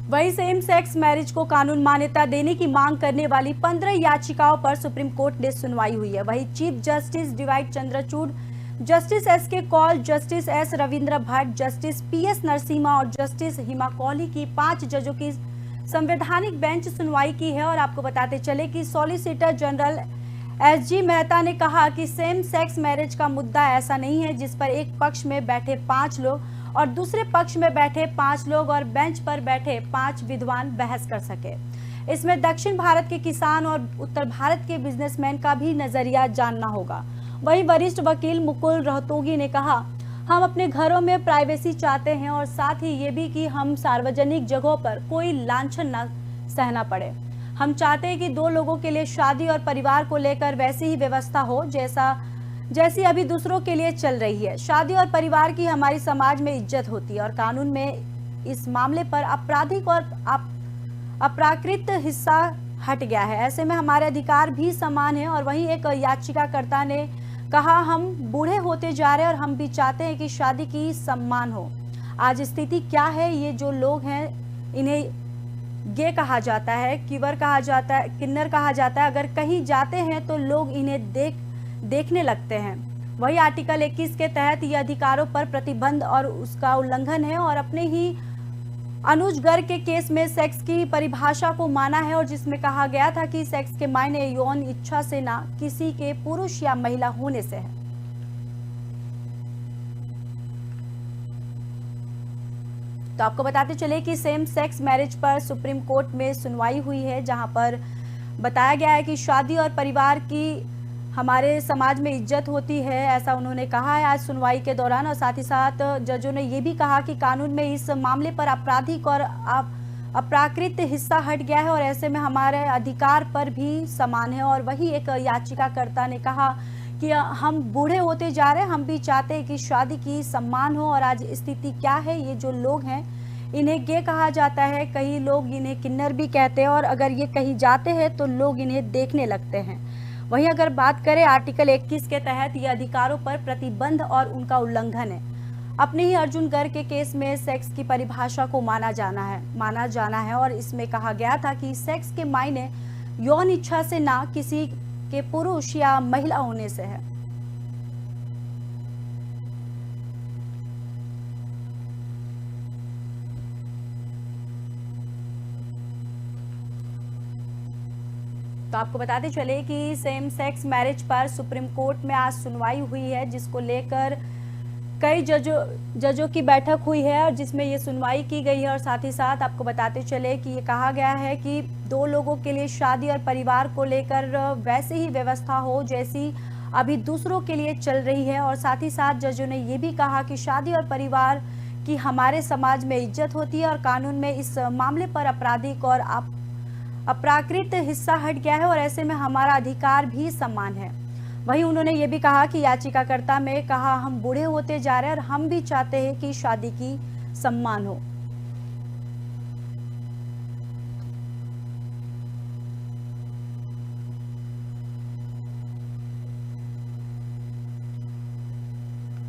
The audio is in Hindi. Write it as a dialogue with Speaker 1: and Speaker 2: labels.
Speaker 1: वहीं सेम सेक्स मैरिज को कानून मान्यता देने की मांग करने वाली 15 याचिकाओं पर सुप्रीम कोर्ट ने सुनवाई हुई है। वहीं chief justice D Y Chandrachud, justice S K Kaul, justice S Ravindra Bhat, justice P S Narasimha और जस्टिस हिमा कौली की 5 जजों की संवैधानिक बेंच सुनवाई की है। और आपको बताते चले कि सॉलिसिटर जनरल एसजी मेहता ने कहा कि सेम सेक्स मैरिज का मुद्दा ऐसा नहीं है जिस पर एक पक्ष में बैठे 5 लोग और दूसरे पक्ष में बैठे 5 लोग और बेंच पर बैठे 5 विद्वान बहस कर सके। इसमें दक्षिण भारत के किसान और उत्तर भारत के बिजनेसमैन का भी नजरिया जानना होगा। वहीं वरिष्ठ वकील मुकुल रोहतगी ने कहा, हम अपने घरों में प्राइवेसी चाहते हैं और साथ ही ये भी कि हम सार्वजनिक जगहों पर कोई लांछन न सहना पड़े। हम चाहते हैं कि 2 लोगों के लिए शादी और परिवार को लेकर वैसी ही व्यवस्था हो जैसी अभी दूसरों के लिए चल रही है। शादी और परिवार की हमारी समाज में इज्जत होती है और कानून में इस मामले पर आपराधिक और अप्राकृत हिस्सा हट गया है। ऐसे में हमारे अधिकार भी समान है। और वहीं एक याचिकाकर्ता ने कहा, हम बूढ़े होते जा रहे हैं और हम भी चाहते हैं कि शादी की सम्मान हो। आज स्थिति क्या है, ये जो लोग हैं इन्हें गे कहा जाता है, किवर कहा जाता है, किन्नर कहा जाता है। अगर कहीं जाते हैं तो लोग इन्हें देखने लगते हैं। वही आर्टिकल 21 के तहत ये अधिकारों पर प्रतिबंध और उसका उल्लंघन है। और अपने ही अनुज गर्ग के केस में सेक्स की परिभाषा को माना है और जिसमें कहा गया था कि सेक्स के मायने यौन इच्छा से ना किसी के पुरुष या महिला होने से है। तो आपको बताते चले कि सेम सेक्स मैरिज पर सुप्रीम कोर्ट में सुनवाई हुई है, जहां पर बताया गया है कि शादी और परिवार की हमारे समाज में इज्जत होती है, ऐसा उन्होंने कहा है आज सुनवाई के दौरान। और साथ ही साथ जजों ने ये भी कहा कि कानून में इस मामले पर आपराधिक और अप्राकृत हिस्सा हट गया है और ऐसे में हमारे अधिकार पर भी समान है। और वही एक याचिकाकर्ता ने कहा कि हम बूढ़े होते जा रहे हैं, हम भी चाहते हैं कि शादी की सम्मान हो। और आज स्थिति क्या है, ये जो लोग हैं इन्हें गे कहा जाता है, कई लोग इन्हें किन्नर भी कहते हैं और अगर ये कहीं जाते हैं तो लोग इन्हें देखने लगते हैं। वहीं अगर बात करें आर्टिकल 21 के तहत ये अधिकारों पर प्रतिबंध और उनका उल्लंघन है। अपने ही अर्जुन गर्ग के केस में सेक्स की परिभाषा को माना जाना है और इसमें कहा गया था कि सेक्स के मायने यौन इच्छा से ना किसी के पुरुष या महिला होने से है। तो आपको बताते चले कि सेम सेक्स मैरिज पर सुप्रीम कोर्ट में आज सुनवाई हुई है, जिसको लेकर कई जजों की बैठक हुई है और जिसमें ये सुनवाई की गई है। और साथ ही साथ आपको बताते चले कि ये कहा गया है कि 2 लोगों के लिए शादी और परिवार को लेकर वैसे ही व्यवस्था हो जैसी अभी दूसरों के लिए चल रही है। और साथ ही साथ जजों ने ये भी कहा कि शादी और परिवार की हमारे समाज में इज्जत होती है और कानून में इस मामले पर आपराधिक और अप्राकृत हिस्सा हट गया है और ऐसे में हमारा अधिकार भी समान है। वहीं उन्होंने ये भी कहा कि याचिकाकर्ता में कहा, हम बूढ़े होते जा रहे हैं और हम भी चाहते हैं कि शादी की सम्मान हो।